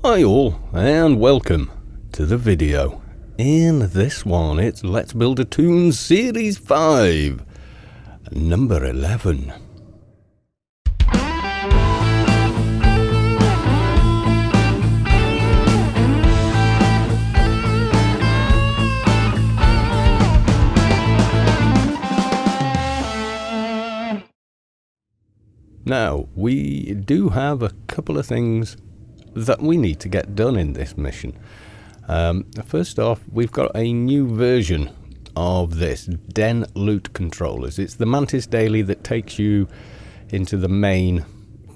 Hi all, and welcome to the video. In this one, it's Let's Build a t00n Series 5, number 11. Now, we do have a couple of things that we need to get done in this mission. First off, we've got a new version of this den loot controllers. It's the Mantis Daily that takes you into the main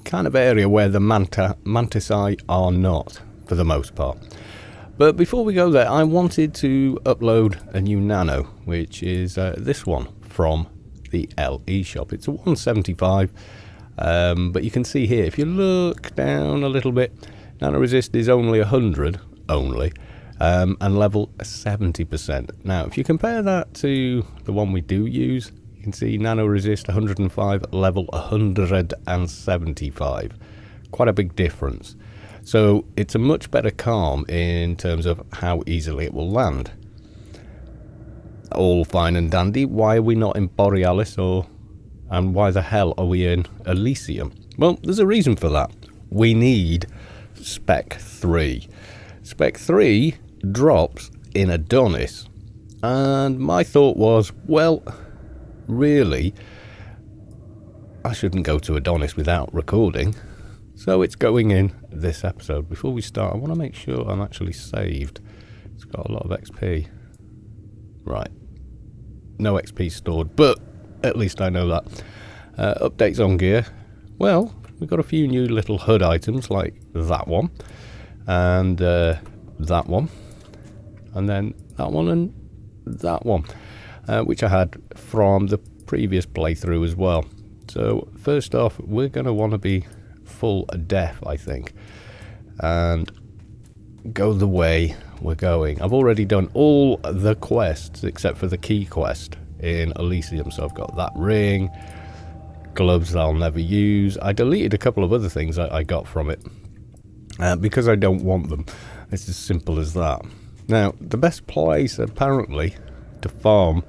kind of area where the Mantisae are not, for the most part. But before we go there, I wanted to upload a new nano, which is this one from the LE shop. It's a 175, but you can see here, if you look down a little bit, nano resist is only 100 only, and level 70%. Now, if you compare that to the one we do use, you can see nano resist 105, level 175. Quite a big difference. So it's a much better calm in terms of how easily it will land. All fine and dandy. Why are we not in Borealis, and why the hell are we in Elysium? Well, there's a reason for that. We need Spec 3. Spec 3 drops in Adonis, and my thought was, well, really, I shouldn't go to Adonis without recording, so it's going in this episode. Before we start, I want to make sure I'm actually saved. It's got a lot of XP. Right, no XP stored, but at least I know that. Updates on gear. Well, we've got a few new little HUD items like that one, and that one, and then that one and that one, which I had from the previous playthrough as well. So first off, we're going to want to be full def, I think, and go the way we're going. I've already done all the quests except for the key quest in Elysium, so I've got that ring, gloves that I'll never use. I deleted a couple of other things I got from it because I don't want them. It's as simple as that. Now, the best place apparently to farm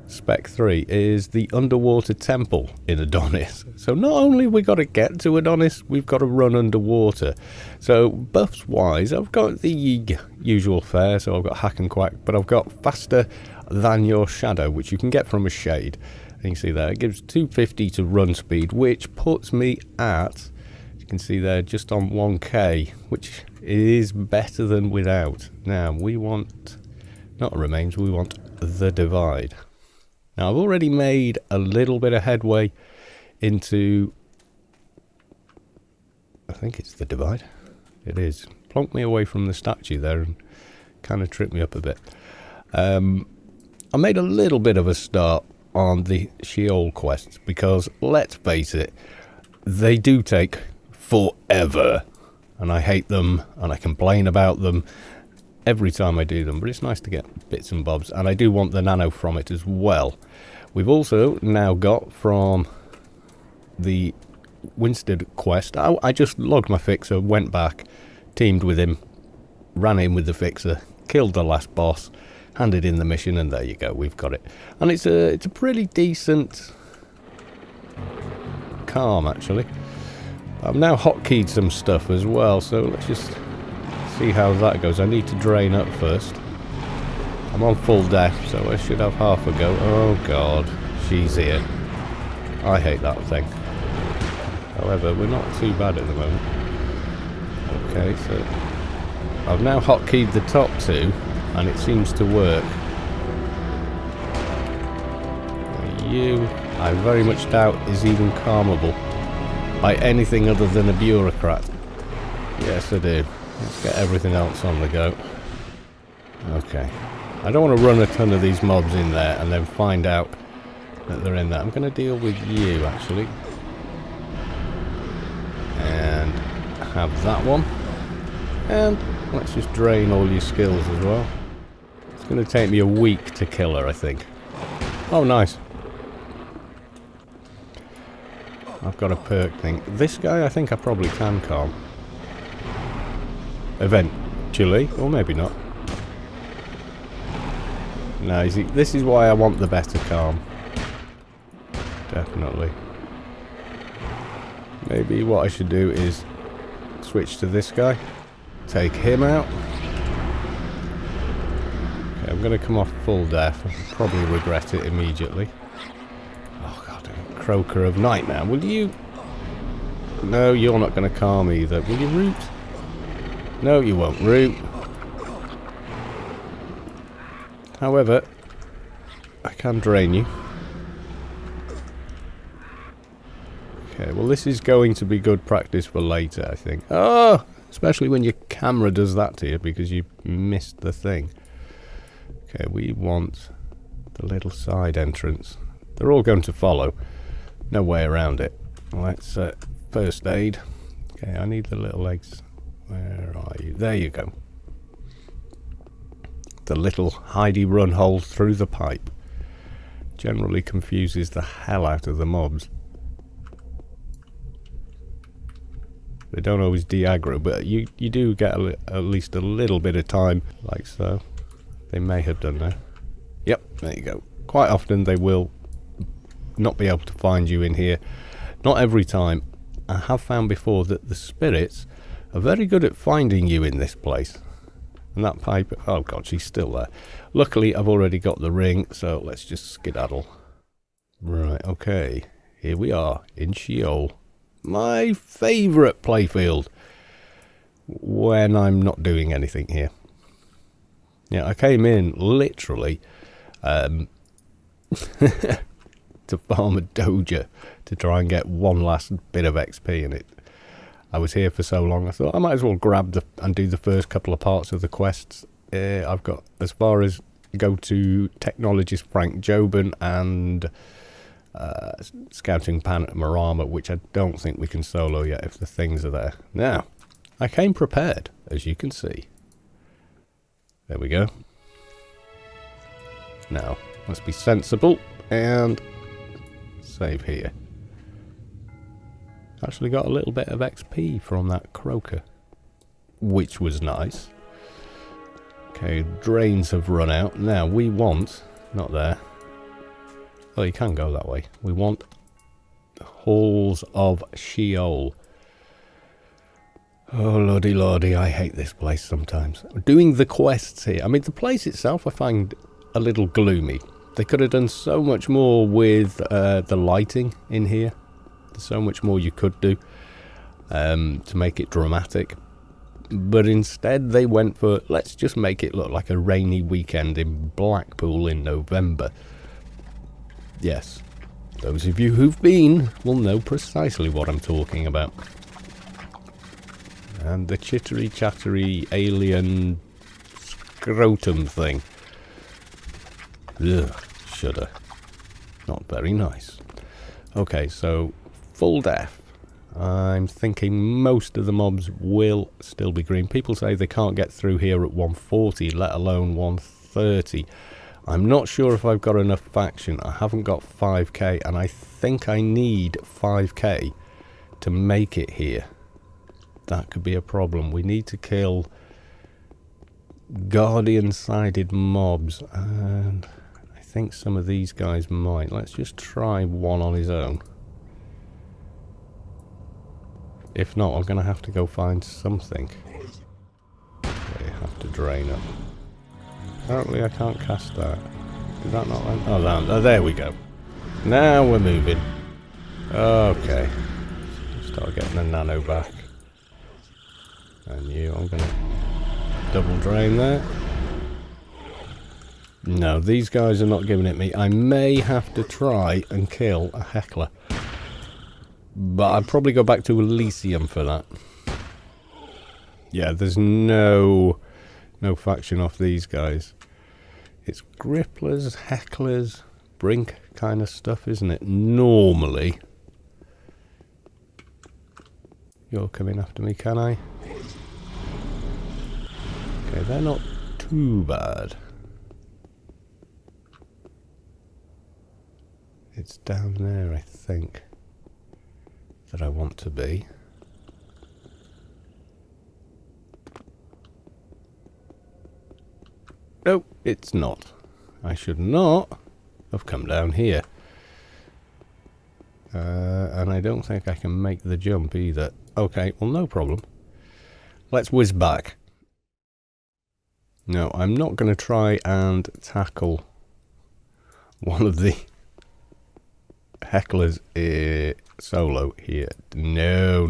Spec 3 is the underwater temple in Adonis. So not only we got to get to Adonis, we've got to run underwater. So buffs wise, I've got the usual fare, so I've got hack and quack, but I've got faster than your shadow, which you can get from a shade. You can see there, it gives 250 to run speed, which puts me at, you can see there, just on 1k, which is better than without. Now, we want, not remains, we want the divide. Now, I've already made a little bit of headway into, I think it's the divide. It is. Plonked me away from the statue there and kind of tripped me up a bit. I made a little bit of a start on the Sheol quests because, let's face it, they do take forever, and I hate them and I complain about them every time I do them, but it's nice to get bits and bobs, and I do want the nano from it as well. We've also now got from the Winstead quest, I just logged my fixer, went back, teamed with him, ran in with the fixer, killed the last boss, handed in the mission, and there you go, we've got it. And it's a pretty decent calm, actually. I've now hotkeyed some stuff as well, so let's just see how that goes. I need to drain up first. I'm on full def, so I should have half a go. Oh god, she's here. I hate that thing. However, we're not too bad at the moment. Okay, so I've now hotkeyed the top two, and it seems to work. You, I very much doubt, is even calmable by anything other than a bureaucrat. Yes, I do. Let's get everything else on the go. Okay. I don't want to run a ton of these mobs in there and then find out that they're in there. I'm going to deal with you, actually. And have that one. And let's just drain all your skills as well. It's going to take me a week to kill her, I think. Oh, nice. I've got a perk thing. This guy, I think I probably can calm. Eventually, or maybe not. No, you see, this is why I want the better calm. Definitely. Maybe what I should do is switch to this guy. Take him out. Okay, I'm going to come off full death. I'll probably regret it immediately. Oh god, croaker of night now. Will you... No, you're not going to calm either. Will you root? No, you won't root. However, I can drain you. Okay, well this is going to be good practice for later, I think. Oh! Especially when your camera does that to you because you missed the thing. Okay, we want the little side entrance. They're all going to follow. No way around it. Let's first aid. Okay, I need the little legs. Where are you? There you go. The little hidey run hole through the pipe. Generally confuses the hell out of the mobs. They don't always de-aggro, but you do get at least a little bit of time, like so. They may have done that. Yep, there you go. Quite often they will not be able to find you in here. Not every time. I have found before that the spirits are very good at finding you in this place. And that pipe, oh god, she's still there. Luckily, I've already got the ring, so let's just skedaddle. Right, okay. Here we are, in Sheol. My favourite playfield. When I'm not doing anything here. Yeah, I came in, literally, to farm a doja, to try and get one last bit of XP in it. I was here for so long, I thought I might as well grab and do the first couple of parts of the quests. I've got as far as go to Technologist Frank Jobin and Scouting Panorama, which I don't think we can solo yet if the things are there. Now, I came prepared, as you can see. There we go. Now, let's be sensible and save here. Actually got a little bit of XP from that croaker, which was nice. Okay, drains have run out. Now we want, not there. Oh, you can go that way. We want Halls of Sheol. Oh, lordy, lordy, I hate this place sometimes. Doing the quests here. I mean, the place itself I find a little gloomy. They could have done so much more with the lighting in here. There's so much more you could do to make it dramatic. But instead they went for, let's just make it look like a rainy weekend in Blackpool in November. Yes, those of you who've been will know precisely what I'm talking about. And the chittery chattery alien scrotum thing. Ugh, shudder. Not very nice. Okay, so full death. I'm thinking most of the mobs will still be green. People say they can't get through here at 140, let alone 130. I'm not sure if I've got enough faction. I haven't got 5k, and I think I need 5k to make it here. That could be a problem. We need to kill Guardian-sided mobs, and I think some of these guys might. Let's just try one on his own. If not, I'm going to have to go find something. Okay, have to drain up. Apparently I can't cast that. Did that not land? Oh, there we go. Now we're moving. Okay. Start getting the nano back. And you, I'm going to double drain there. No, these guys are not giving it me. I may have to try and kill a heckler. But I'd probably go back to Elysium for that. Yeah, there's no faction off these guys. It's gripplers, hecklers, brink kind of stuff, isn't it? Normally. You're coming after me, can I? Okay, they're not too bad. It's down there, I think, that I want to be. No, it's not. I should not have come down here. And I don't think I can make the jump either. Okay, well, no problem. Let's whiz back. No, I'm not going to try and tackle one of the hecklers solo here. No.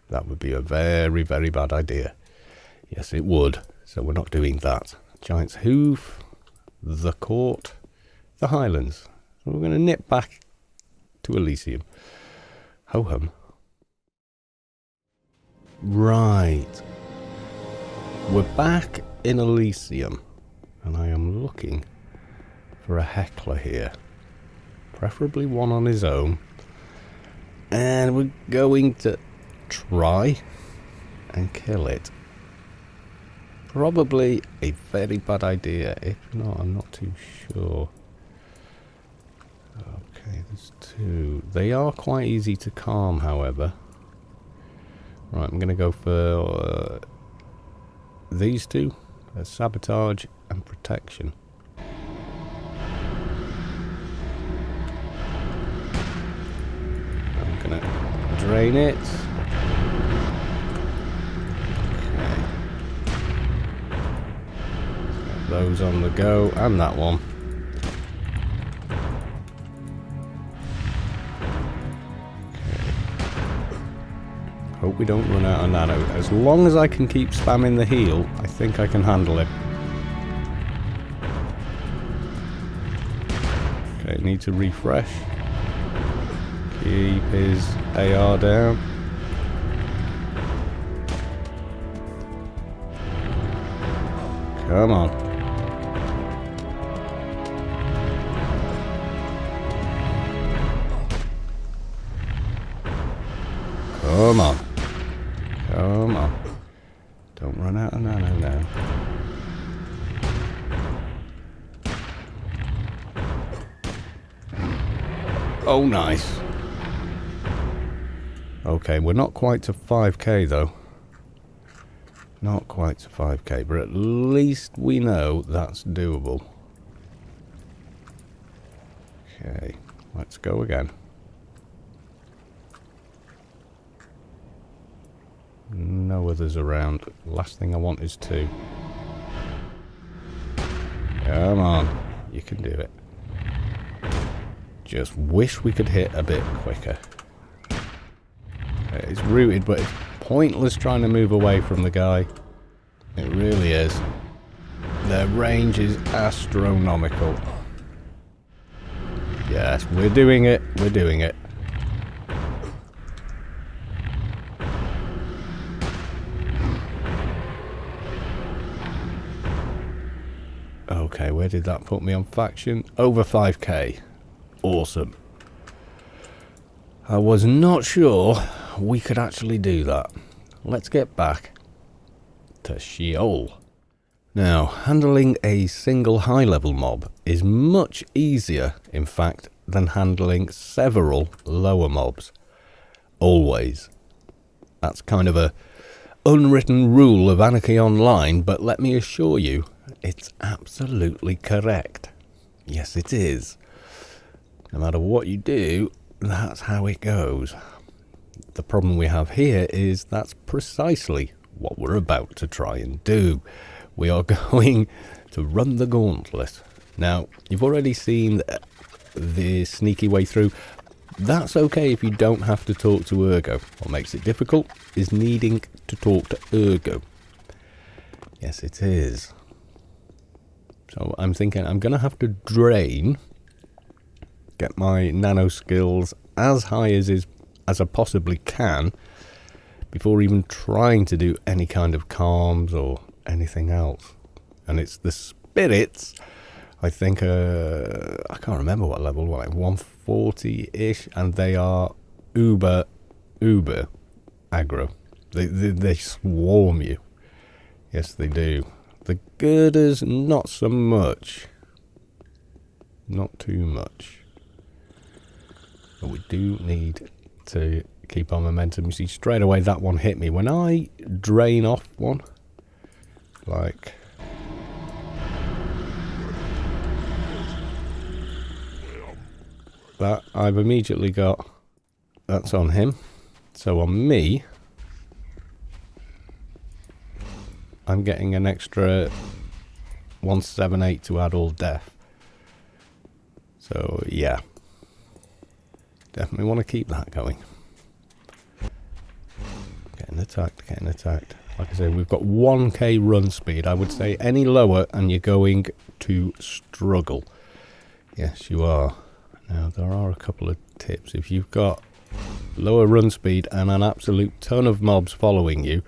That would be a very, very bad idea. Yes, it would. So we're not doing that. Giant's Hoof, the Court, the Highlands. So we're going to nip back to Elysium. Ho-hum. Right. We're back in Elysium. And I am looking for a heckler here. Preferably one on his own. And we're going to try and kill it. Probably a very bad idea. If not, I'm not too sure. Okay, there's two. They are quite easy to calm, however. Right, I'm going to go for these two. Sabotage and protection. I'm going to drain it. Those on the go, and that one. Okay. Hope we don't run out of nano. As long as I can keep spamming the heal, I think I can handle it. Okay, need to refresh. Keep his AR down. Come on. Come on. Come on. Don't run out of nano now. Oh, nice. Okay, we're not quite to 5k though. Not quite to 5k, but at least we know that's doable. Okay, let's go again. No others around. Last thing I want is two. Come on, you can do it. Just wish we could hit a bit quicker. It's rooted, but it's pointless trying to move away from the guy. It really is. Their range is astronomical. Yes, we're doing it. We're doing it. Okay, where did that put me on faction? Over 5k. Awesome. I was not sure we could actually do that. Let's get back to Sheol. Now, handling a single high-level mob is much easier, in fact, than handling several lower mobs. Always. That's kind of a unwritten rule of Anarchy Online, but let me assure you, it's absolutely correct. Yes, it is. No matter what you do, that's how it goes. The problem we have here is that's precisely what we're about to try and do. We are going to run the gauntlet. Now, you've already seen the sneaky way through. That's okay if you don't have to talk to Ergo. What makes it difficult is needing to talk to Ergo. Yes, it is. So I'm thinking I'm going to have to drain, get my nano skills as high as I possibly can before even trying to do any kind of calms or anything else. And it's the spirits, I think, I can't remember what level, like 140-ish, and they are uber aggro. They swarm you. Yes, they do. The girders, not so much. Not too much. But we do need to keep our momentum. You see, straight away that one hit me. When I drain off one, like that, I've immediately got... That's on him. So on me, I'm getting an extra 178 to add all death. So yeah, definitely want to keep that going. Getting attacked, getting attacked. Like I say, we've got 1k run speed. I would say any lower and you're going to struggle. Yes, you are. Now, there are a couple of tips. If you've got lower run speed and an absolute ton of mobs following you,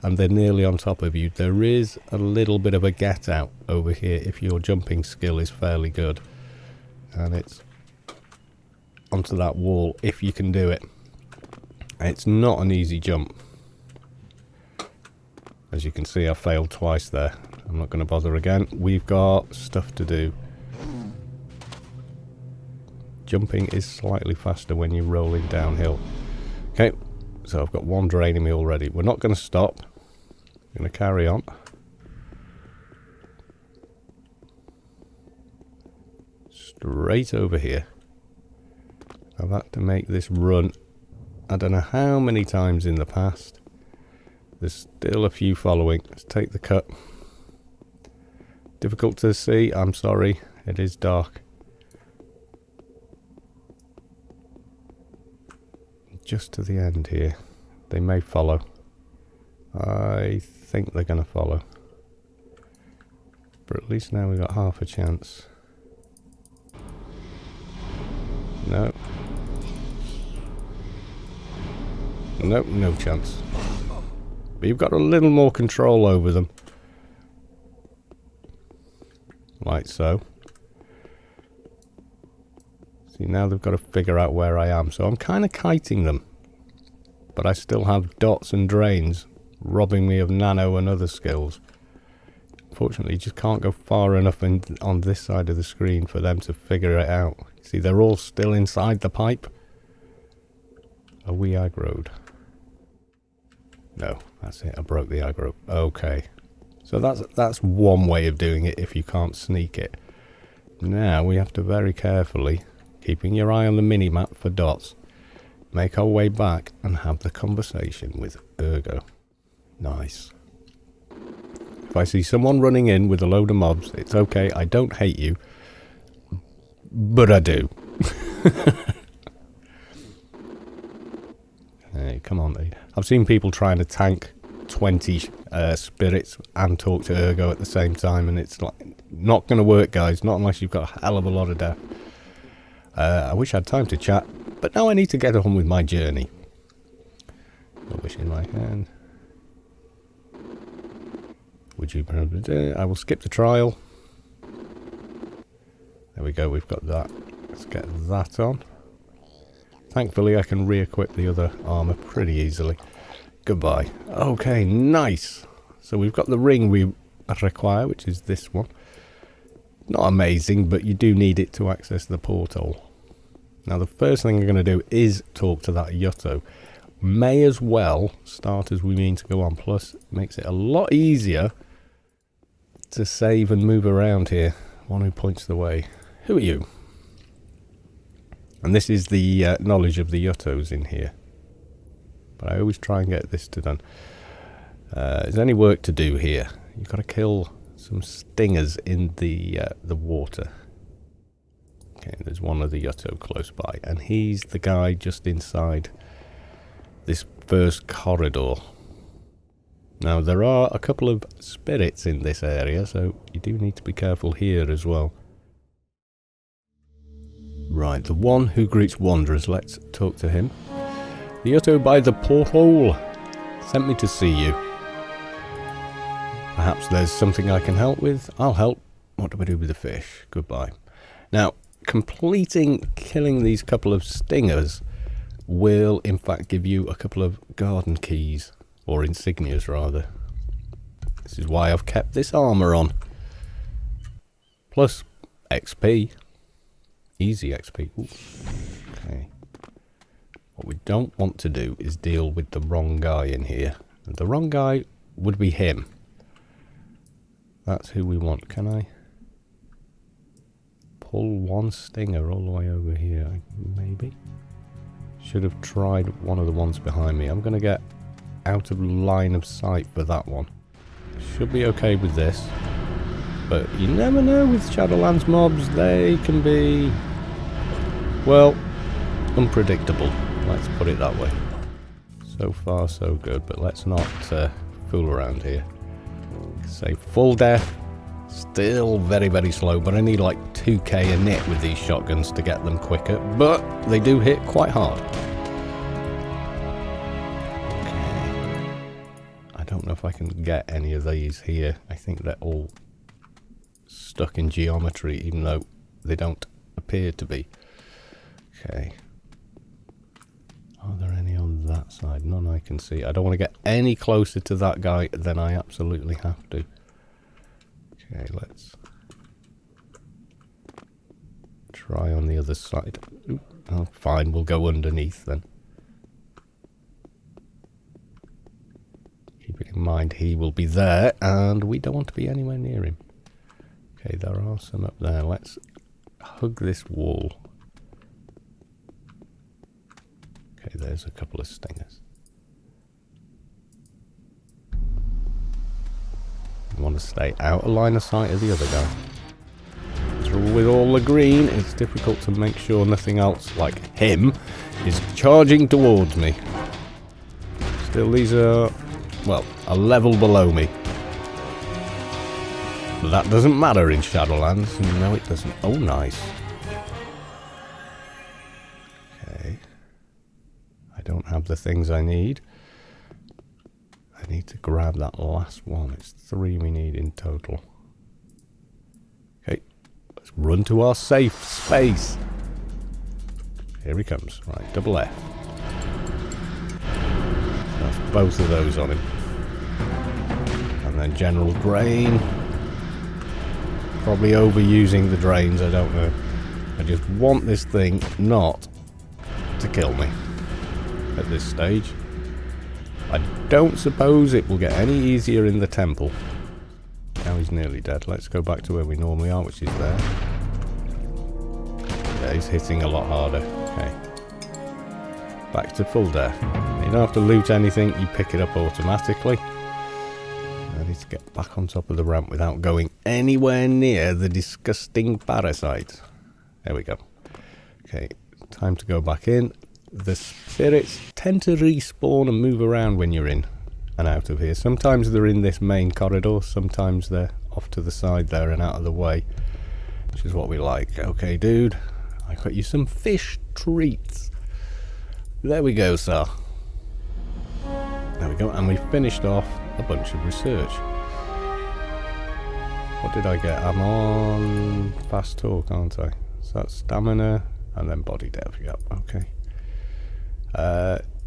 and they're nearly on top of you, there is a little bit of a get out over here if your jumping skill is fairly good. And it's onto that wall if you can do it. It's not an easy jump. As you can see, I failed twice there. I'm not going to bother again. We've got stuff to do. Jumping is slightly faster when you're rolling downhill. Okay, so I've got one draining me already. We're not going to stop. We're going to carry on. Straight over here. I've had to make this run, I don't know how many times in the past. There's still a few following. Let's take the cut. Difficult to see, I'm sorry. It is dark. Just to the end here. They may follow. I think they're going to follow. But at least now we've got half a chance. No. Nope, no chance. But you've got a little more control over them. Like so. See, now they've got to figure out where I am. So I'm kind of kiting them. But I still have dots and drains robbing me of nano and other skills. Unfortunately, you just can't go far enough on this side of the screen for them to figure it out. See, they're all still inside the pipe. Are we aggroed? No, that's it. I broke the aggro. Okay. So that's one way of doing it if you can't sneak it. Now we have to very carefully, keeping your eye on the mini-map for dots, make our way back and have the conversation with Ergo. Nice. If I see someone running in with a load of mobs, it's okay, I don't hate you. But I do. Hey, come on. I've seen people trying to tank 20 spirits and talk to Ergo at the same time, and it's like not going to work, guys. Not unless you've got a hell of a lot of death. I wish I had time to chat, but now I need to get on with my journey. A wish in my hand. Would you? I will skip the trial. There we go. We've got that. Let's get that on. Thankfully, I can re-equip the other armor pretty easily. Goodbye. Okay, nice. So we've got the ring we require, which is this one. Not amazing, but you do need it to access the portal. Now, the first thing I'm going to do is talk to that Yutto. May as well start as we mean to go on. Plus, it makes it a lot easier to save and move around here. One who points the way. Who are you? And this is the knowledge of the Yuttos in here. But I always try and get this done. There's any work to do here. You've got to kill some stingers in the water. Okay, there's one of the Yutto close by. And he's the guy just inside this first corridor. Now, there are a couple of spirits in this area, so you do need to be careful here as well. Right, the one who greets wanderers. Let's talk to him. The Yutto by the porthole sent me to see you. Perhaps there's something I can help with. I'll help. What do we do with the fish? Goodbye. Now, killing these couple of stingers will in fact give you a couple of garden keys, or insignias rather. This is why I've kept this armor on. Plus XP. Easy XP. Ooh. Okay. What we don't want to do is deal with the wrong guy in here. And the wrong guy would be him. That's who we want. Can I pull one stinger all the way over here. Maybe. Should have tried one of the ones behind me. I'm going to get out of line of sight for that one. Should be okay with this. But you never know with Shadowlands mobs. They can be, well, unpredictable. Let's put it that way. So far so good, but let's not fool around here. Say full death. Still very, very slow, but I need like 2k a nit with these shotguns to get them quicker, but they do hit quite hard. Okay. I don't know if I can get any of these here. I think they're all stuck in geometry, even though they don't appear to be. Okay. Are there any on that side? None I can see. I don't want to get any closer to that guy than I absolutely have to. Okay, let's try on the other side. Oop, oh, fine, we'll go underneath then. Keeping in mind he will be there, and we don't want to be anywhere near him. Okay, there are some up there. Let's hug this wall. Okay, there's a couple of stingers. You want to stay out of line of sight of the other guy. So with all the green, it's difficult to make sure nothing else, like him, is charging towards me. Still, these are, well, a level below me. But that doesn't matter in Shadowlands. No, it doesn't. Oh, nice. Okay. I don't have the things I need. I need to grab that last one. It's 3 we need in total. Okay, let's run to our safe space. Here he comes. Right, double F. That's both of those on him. And then general drain. Probably overusing the drains, I don't know. I just want this thing not to kill me at this stage. I don't suppose it will get any easier in the temple. Now he's nearly dead. Let's go back to where we normally are, which is there. Yeah, he's hitting a lot harder. Okay. Back to full death. You don't have to loot anything, you pick it up automatically. I need to get back on top of the ramp without going anywhere near the disgusting parasites. There we go. Okay, time to go back in. The spirits tend to respawn and move around when you're in and out of here. Sometimes they're in this main corridor, sometimes they're off to the side there and out of the way, which is what we like. Okay, dude, I got you some fish treats. There we go, sir. There we go, and we finished off a bunch of research. What did I get? I'm on fast talk, aren't I? So that's stamina and then body dev. Yep, okay.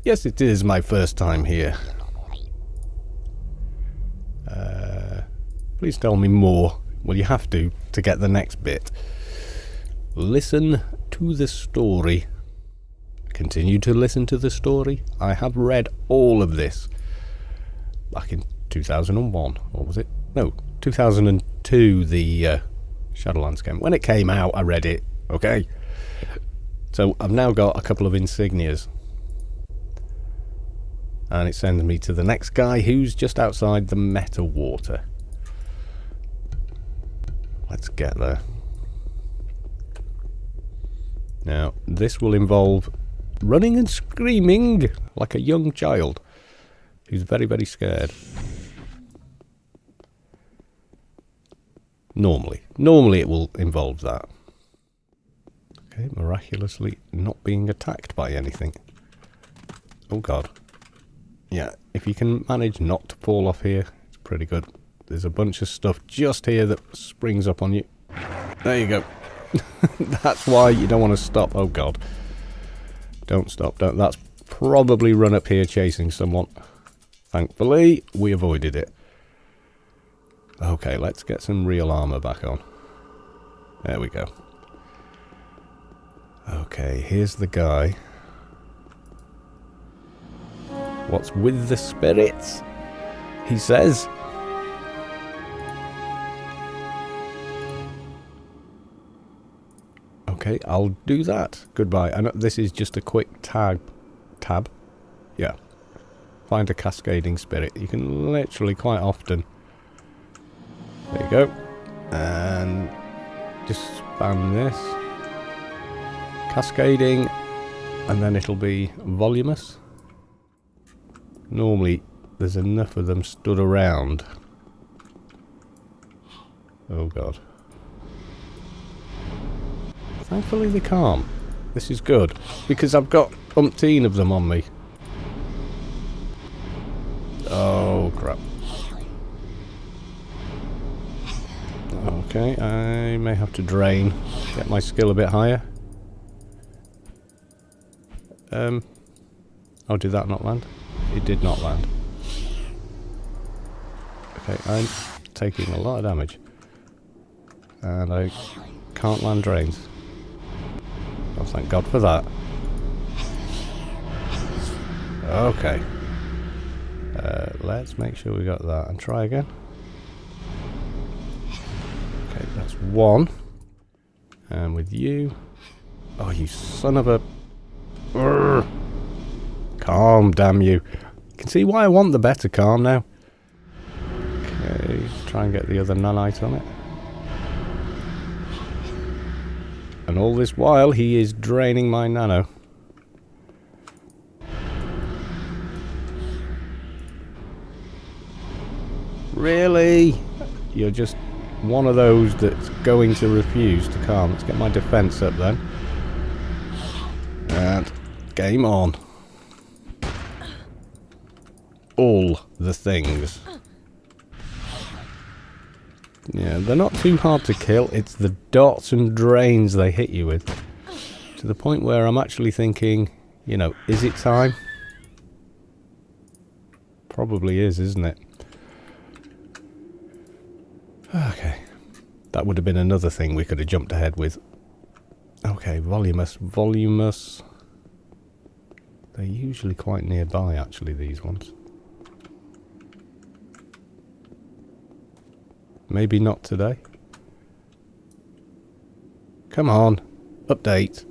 Yes, it is my first time here. Please tell me more. Well, you have to get the next bit. Listen to the story. Continue to listen to the story. I have read all of this back in 2001, or was it? No, 2002, the Shadowlands game. When it came out, I read it, okay? So I've now got a couple of insignias. And it sends me to the next guy who's just outside the meta water. Let's get there. Now, this will involve running and screaming like a young child who's very, very scared. Normally it will involve that. Okay, miraculously not being attacked by anything. Oh god. Yeah, if you can manage not to fall off here, it's pretty good. There's a bunch of stuff just here that springs up on you. There you go. That's why you don't want to stop. Oh god. Don't stop. Don't. That's probably run up here chasing someone. Thankfully, we avoided it. Okay, let's get some real armor back on. There we go. Okay, here's the guy. What's with the spirits? He says. Okay, I'll do that. Goodbye. And this is just a quick tab. Yeah. Find a cascading spirit. You can literally quite often. There you go. And just spam this. Cascading. And then it'll be voluminous. Normally, there's enough of them stood around. Oh god. Thankfully they're calm. This is good. Because I've got umpteen of them on me. Oh crap. Okay, I may have to drain. Get my skill a bit higher. Oh, did that not land? It did not land. Okay, I'm taking a lot of damage. And I can't land drains. Oh, thank God for that. Okay. Let's make sure we got that and try again. Okay, that's one. And with you... Oh, you son of a... Urgh. Calm, damn you. You can see why I want the better calm now. Okay, try and get the other nanite on it. And all this while, he is draining my nano. Really? You're just one of those that's going to refuse to calm. Let's get my defense up then. And game on. All the things. Yeah, they're not too hard to kill. It's the dots and drains they hit you with. To the point where I'm actually thinking, you know, is it time? Probably is, isn't it? Okay. That would have been another thing we could have jumped ahead with. Okay, voluminous. They're usually quite nearby, actually, these ones. Maybe not today. Come on. Update.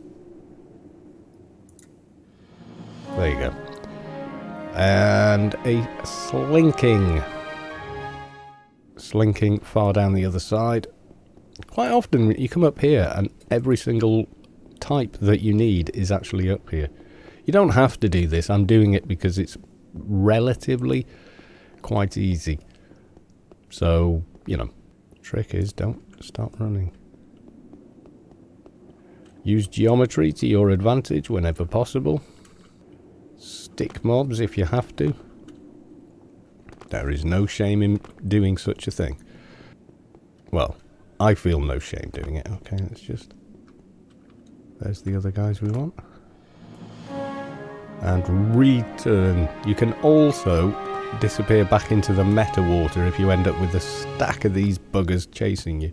There you go. And a slinking. Slinking far down the other side. Quite often you come up here and every single type that you need is actually up here. You don't have to do this. I'm doing it because it's relatively quite easy. So, you know, trick is don't stop running. Use geometry to your advantage whenever possible. Stick mobs if you have to. There is no shame in doing such a thing. Well, I feel no shame doing it. Okay, let's just... There's the other guys we want. And return. You can also disappear back into the meta water if you end up with a stack of these buggers chasing you.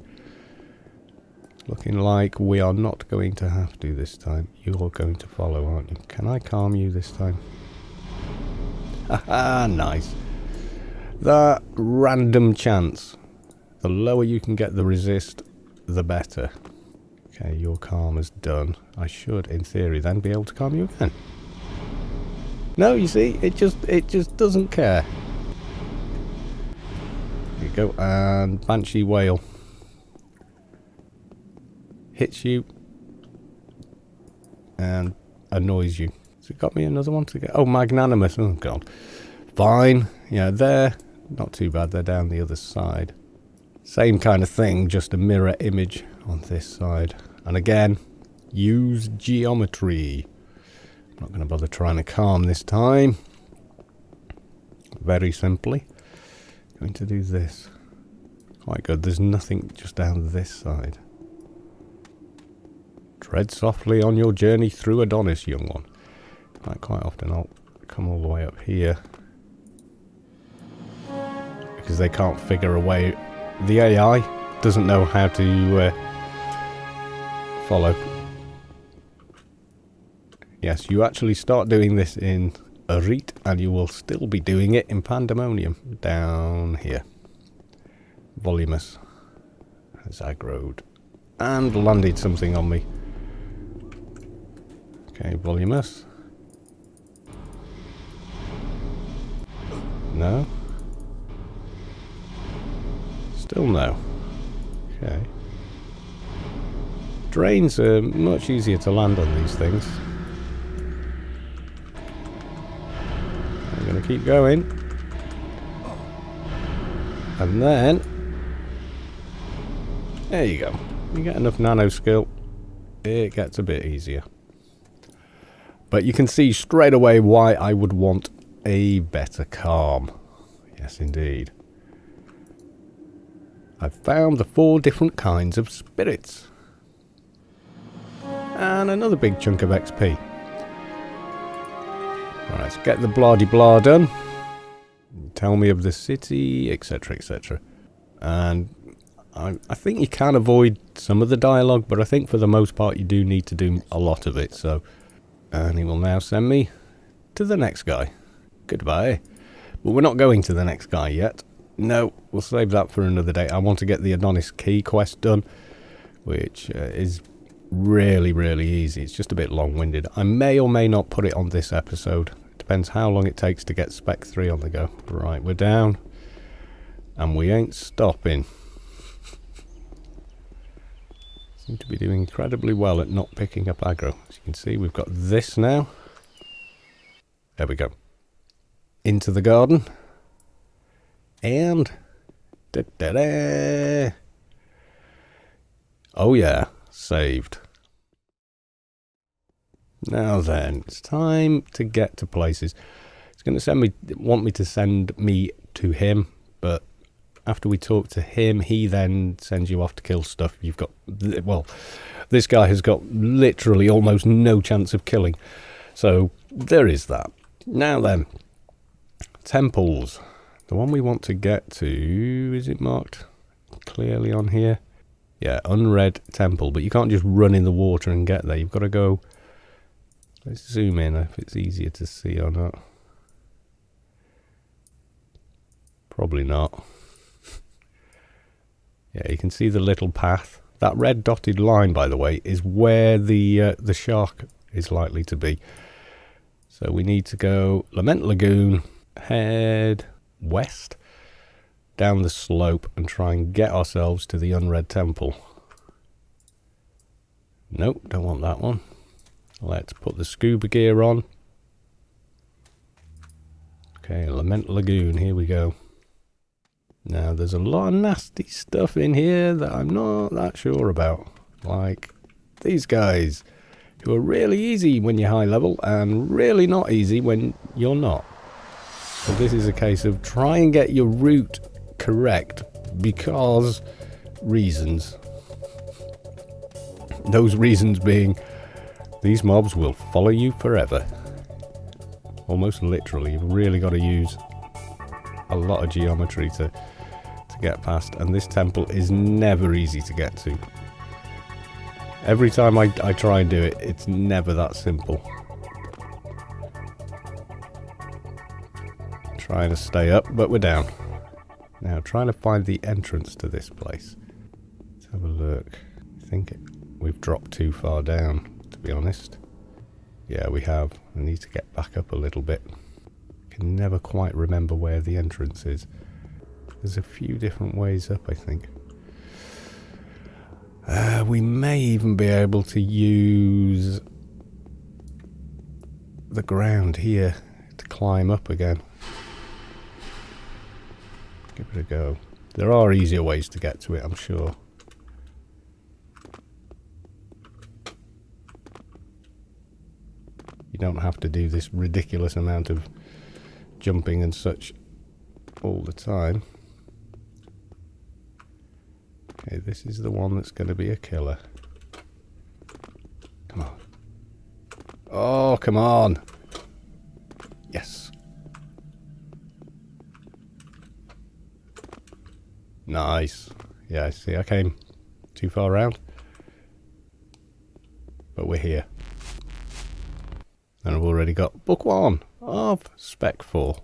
Looking like we are not going to have to this time. You're going to follow, aren't you? Can I calm you this time? Haha, nice. That random chance. The lower you can get the resist, the better. Okay, your calm is done. I should, in theory, then be able to calm you again. No, you see, it just doesn't care. Here you go, and Banshee Whale. Hits you. And annoys you. So it got me another one to get. Oh, Magnanimous. Oh, God. Fine. Yeah, they're not too bad. They're down the other side. Same kind of thing, just a mirror image on this side. And again, use geometry. I'm not going to bother trying to calm this time. Very simply. Going to do this. Quite good. There's nothing just down this side. Tread softly on your journey through Adonis, young one. Quite often I'll come all the way up here. Because they can't figure a way. The AI doesn't know how to follow. Yes, you actually start doing this in Arit and you will still be doing it in Pandemonium. Down here. Voluminous. As aggroed. And landed something on me. Okay, voluminous. No. Still no. Okay. Drains are much easier to land on these things. I'm going to keep going. And then... there you go. You get enough nano skill, it gets a bit easier. But you can see straight away why I would want a better calm. Yes, indeed. I've found the 4 different kinds of spirits. And another big chunk of XP. Right, let's get the blah-de-blah done. Tell me of the city, etc, etc. And I think you can avoid some of the dialogue, but I think for the most part you do need to do a lot of it. So, and he will now send me to the next guy. Goodbye. But we're not going to the next guy yet. No, we'll save that for another day. I want to get the Adonis Key quest done, which is really, really easy. It's just a bit long-winded. I may or may not put it on this episode. It depends how long it takes to get Spec 3 on the go. Right, we're down. And we ain't stopping. Seem to be doing incredibly well at not picking up aggro. As you can see, we've got this now. There we go. Into the garden. And... da-da-da. Oh yeah, saved. Now then, it's time to get to places. It's going to want me to send me to him, but after we talk to him, he then sends you off to kill stuff you've got. Well, this guy has got literally almost no chance of killing. So there is that. Now then, temples. The one we want to get to, is it marked clearly on here? Yeah, unread temple, but you can't just run in the water and get there. You've got to go. Let's zoom in if it's easier to see or not. Probably not. Yeah, you can see the little path. That red dotted line, by the way, is where the shark is likely to be. So we need to go Lament Lagoon, head west, down the slope, and try and get ourselves to the unread temple. Nope, don't want that one. Let's put the scuba gear on. Okay, Lament Lagoon, here we go. Now, there's a lot of nasty stuff in here that I'm not that sure about. Like these guys, who are really easy when you're high level and really not easy when you're not. So this is a case of try and get your route correct because reasons. Those reasons being these mobs will follow you forever. Almost literally, you've really got to use a lot of geometry to get past, and this temple is never easy to get to. Every time I try and do it, it's never that simple. Trying to stay up, but we're down. Now trying to find the entrance to this place. Let's have a look. I think we've dropped too far down, to be honest. Yeah, we have. I need to get back up a little bit. Can never quite remember where the entrance is. There's a few different ways up, I think. We may even be able to use the ground here to climb up again. Give it a go. There are easier ways to get to it, I'm sure. You don't have to do this ridiculous amount of jumping and such all the time. Okay, this is the one that's going to be a killer. Come on. Oh, come on. Yes. Nice. Yeah, see, I came too far around. But we're here. And I've already got book 1 of Spec 4.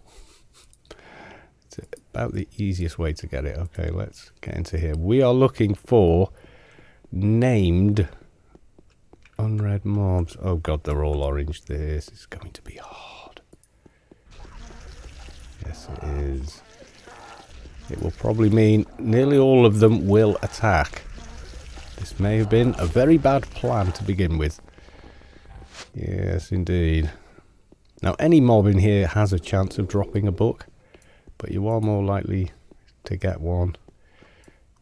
It's about the easiest way to get it. Okay, let's get into here. We are looking for named Unread mobs. Oh god, they're all orange. This is going to be hard. Yes, it is. It will probably mean nearly all of them will attack. This may have been a very bad plan to begin with. Yes, indeed. Now, any mob in here has a chance of dropping a book, but you are more likely to get one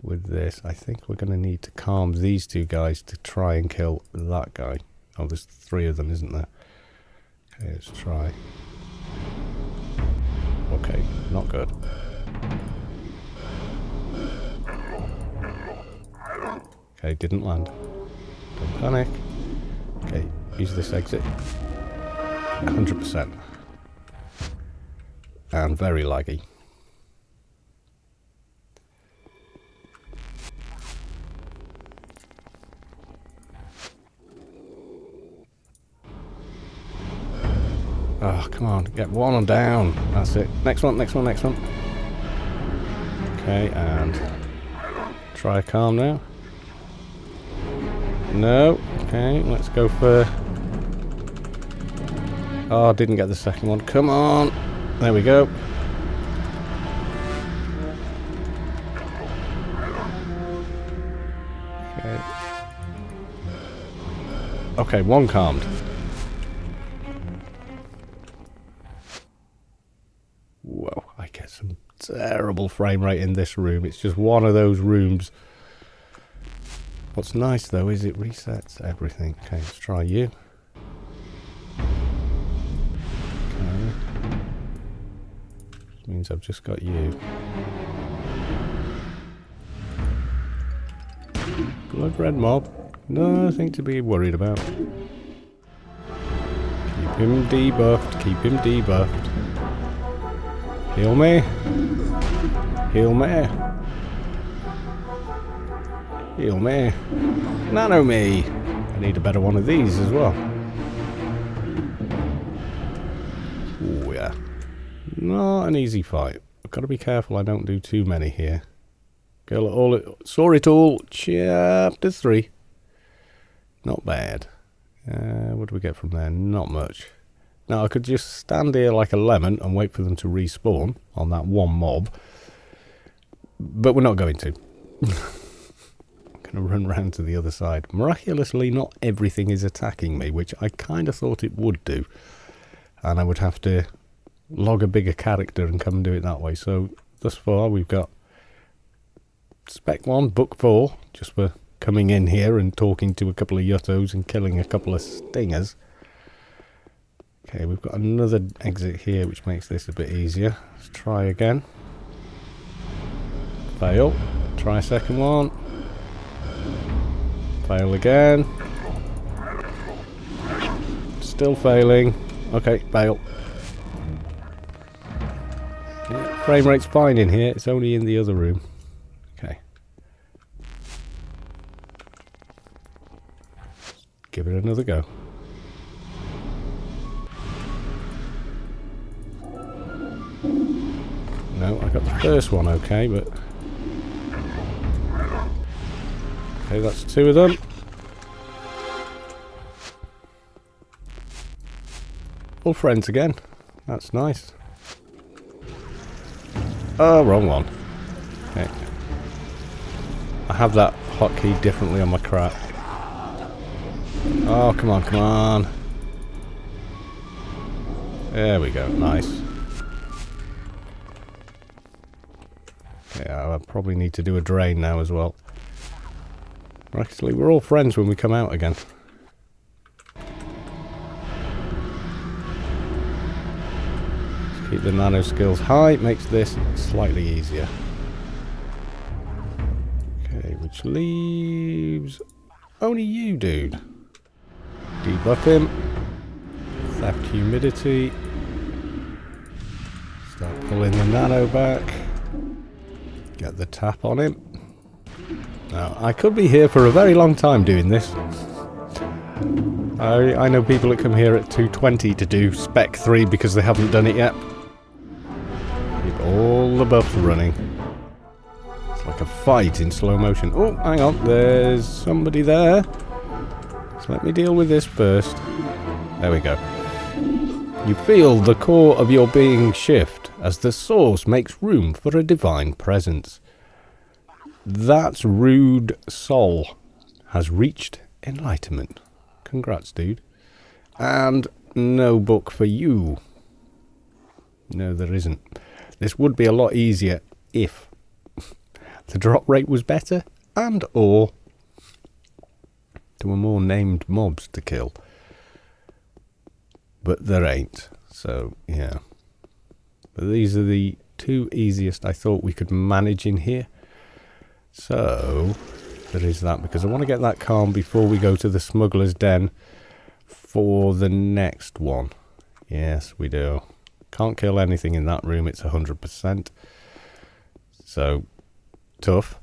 with this. I think we're going to need to calm these two guys to try and kill that guy. Oh, there's 3 of them, isn't there? Okay, let's try. Okay, not good. Okay, didn't land. Don't panic. Okay, use this exit. 100%. And very laggy. Oh, come on, get one on down. That's it. Next one, next one, next one. Okay, and try calm now. No. Okay, let's go for... Oh, didn't get the second one. Come on. There we go. Okay. Okay, one calmed. Whoa, I get some terrible frame rate in this room. It's just one of those rooms. What's nice though is it resets everything. Okay, let's try you. Okay. Which means I've just got you. Blood red mob. Nothing to be worried about. Keep him debuffed. Keep him debuffed. Heal me. Heal me. Heal me. Nano me. I need a better one of these as well. Oh yeah. Not an easy fight. I've got to be careful I don't do too many here. Saw it all. Chapter 3. Not bad. What do we get from there? Not much. Now I could just stand here like a lemon and wait for them to respawn on that one mob. But we're not going to. I'm going to run round to the other side. Miraculously, not everything is attacking me, which I kind of thought it would do. And I would have to log a bigger character and come and do it that way. So thus far we've got Spec 1, Book 4, just for coming in here and talking to a couple of yuttos and killing a couple of stingers. Okay, we've got another exit here, which makes this a bit easier. Let's try again. Fail. Try a second one. Fail again. Still failing. Okay, fail. Yeah, frame rate's fine in here. It's only in the other room. Okay. Give it another go. No, I got the first one okay, but... Okay, that's 2 of them. All friends again. That's nice. Oh, wrong one. Okay. I have that hotkey differently on my crap. Oh, come on, come on. There we go, nice. Okay, I probably need to do a drain now as well. Actually, we're all friends when we come out again. Let's keep the nano skills high, makes this slightly easier. Okay, which leaves only you, dude. Debuff him. Theft humidity. Start pulling the nano back. Get the tap on him. Now, I could be here for a very long time doing this. I know people that come here at 2:20 to do Spec 3 because they haven't done it yet. Keep all the buffs running. It's like a fight in slow motion. Oh, hang on, there's somebody there. So let me deal with this first. There we go. You feel the core of your being shift as the source makes room for a divine presence. That rude soul has reached enlightenment. Congrats, dude. And no book for you. No, there isn't. This would be a lot easier if the drop rate was better and or there were more named mobs to kill. But there ain't. So, yeah. But these are the two easiest I thought we could manage in here. So, there is that, because I want to get that calm before we go to the smuggler's den for the next one. Yes, we do. Can't kill anything in that room, it's 100%. So, tough.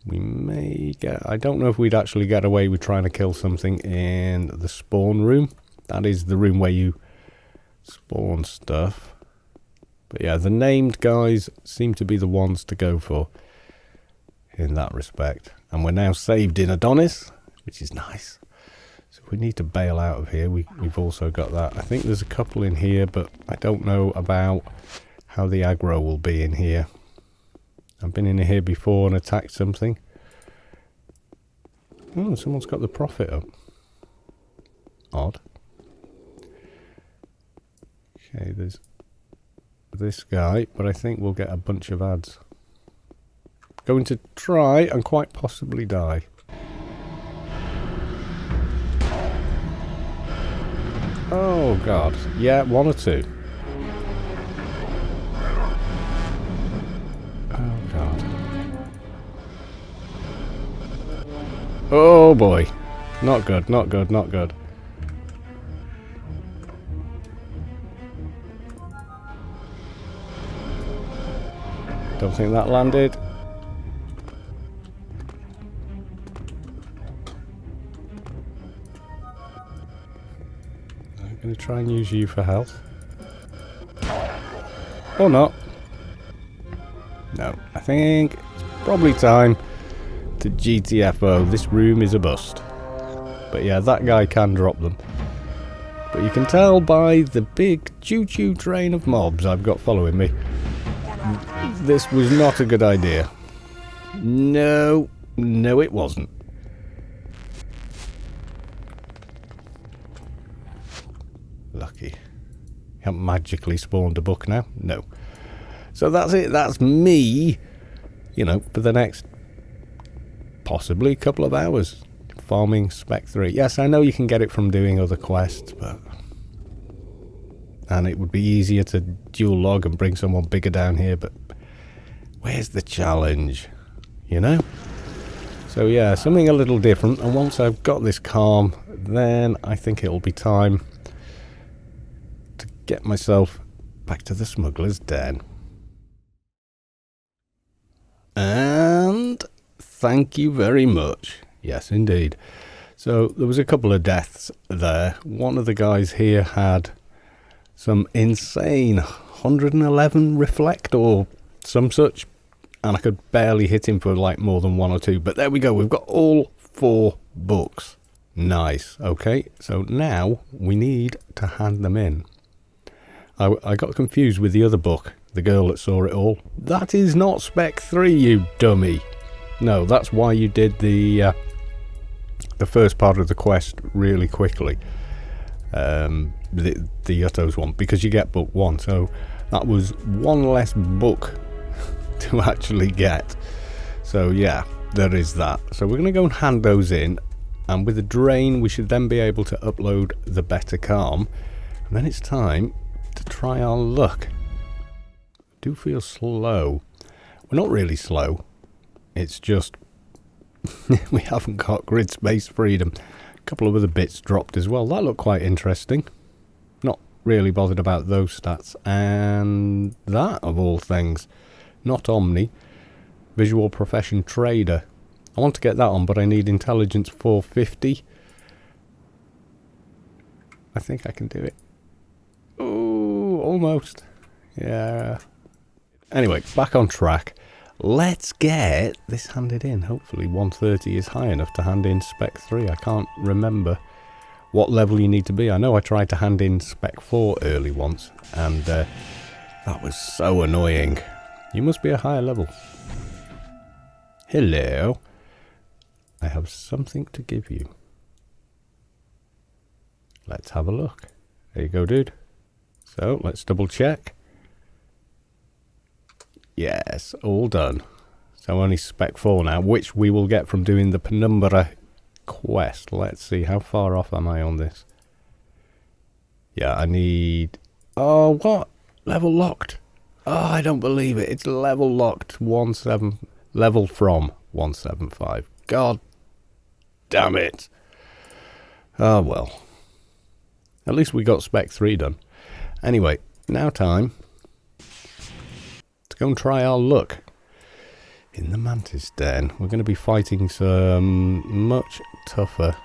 We may get... I don't know if we'd actually get away with trying to kill something in the spawn room. That is the room where you spawn stuff. But yeah, the named guys seem to be the ones to go for in that respect. And we're now saved in Adonis, which is nice. So if we need to bail out of here, we've also got that. I think there's a couple in here, but I don't know about how the aggro will be in here. I've been in here before and attacked something. Oh, someone's got the profit up. Odd. Okay, there's this guy, but I think we'll get a bunch of ads. Going to try and quite possibly die. Oh god, yeah, one or two. Oh god. Oh boy. Not good, not good, not good. Don't think that landed. I'm going to try and use you for health. Or not. No, I think it's probably time to GTFO. This room is a bust. But yeah, that guy can drop them. But you can tell by the big choo-choo train of mobs I've got following me. This was not a good idea. No, no it wasn't. Lucky. Haven't magically spawned a book now? No. So that's it, that's me, you know, for the next possibly couple of hours. Farming Spec 3. Yes, I know you can get it from doing other quests, but... And it would be easier to dual log and bring someone bigger down here, but... Where's the challenge? You know? So yeah, something a little different, and once I've got this calm, then I think it'll be time to get myself back to the smuggler's den. And thank you very much. Yes, indeed. So there was a couple of deaths there. One of the guys here had some insane 111 reflect or some such, and I could barely hit him for like more than one or two. But there we go. We've got all 4 books. Nice. Okay, so now we need to hand them in. I got confused with the other book, The Girl That Saw It All. That is not Spec 3, you dummy. No, that's why you did the first part of the quest really quickly. The Yutto's one, because you get book 1. So that was one less book to actually get. So yeah, there is that. So we're going to go and hand those in, and with the drain we should then be able to upload the Better Calm, and then it's time to try our luck. I do feel slow. We're not really slow, it's just we haven't got grid space freedom. A couple of other bits dropped as well. That looked quite interesting. Not really bothered about those stats. And that, of all things, not Omni, Visual Profession Trader. I want to get that on, but I need Intelligence 450. I think I can do it. Oh, almost. Yeah. Anyway, back on track. let's get this handed in. Hopefully 130 is high enough to hand in Spec 3. I can't remember what level you need to be. I know I tried to hand in Spec 4 early once, and that was so annoying. You must be a higher level. Hello. I have something to give you. Let's have a look. There you go, dude. So, let's double check. Yes, all done. So only Spec 4 now, which we will get from doing the Penumbra quest. Let's see, how far off am I on this? Yeah, I need... Oh, what? Level locked. Oh, I don't believe it. It's level locked. Level from 175. God damn it. Oh, well. At least we got Spec 3 done. Anyway, now time to go and try our luck in the Mantis Den. We're going to be fighting some much tougher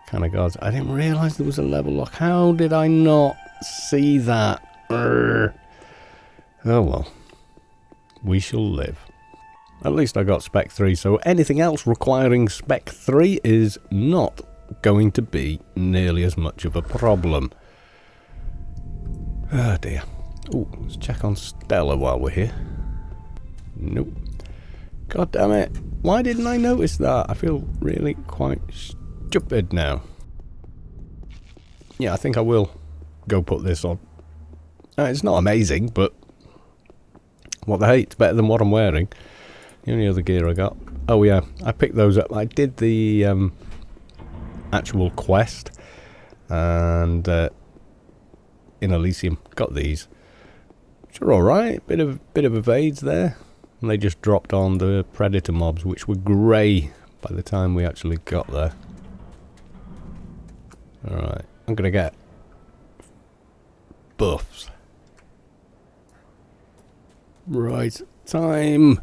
kind of guards. I didn't realise there was a level lock. How did I not see that? Urgh. Oh well. We shall live. At least I got Spec 3, so anything else requiring Spec 3 is not going to be nearly as much of a problem. Oh dear. Oh, let's check on Stella while we're here. Nope. God damn it. Why didn't I notice that? I feel really quite stupid now. Yeah, I think I will go put this on. It's not amazing, but what the hey, it's better than what I'm wearing. The only other gear I got. Oh yeah, I picked those up. I did the actual quest, and in Elysium got these. Which are alright. Bit of evades there. And they just dropped on the predator mobs, which were grey by the time we actually got there. Alright, I'm gonna get buffs. Right, time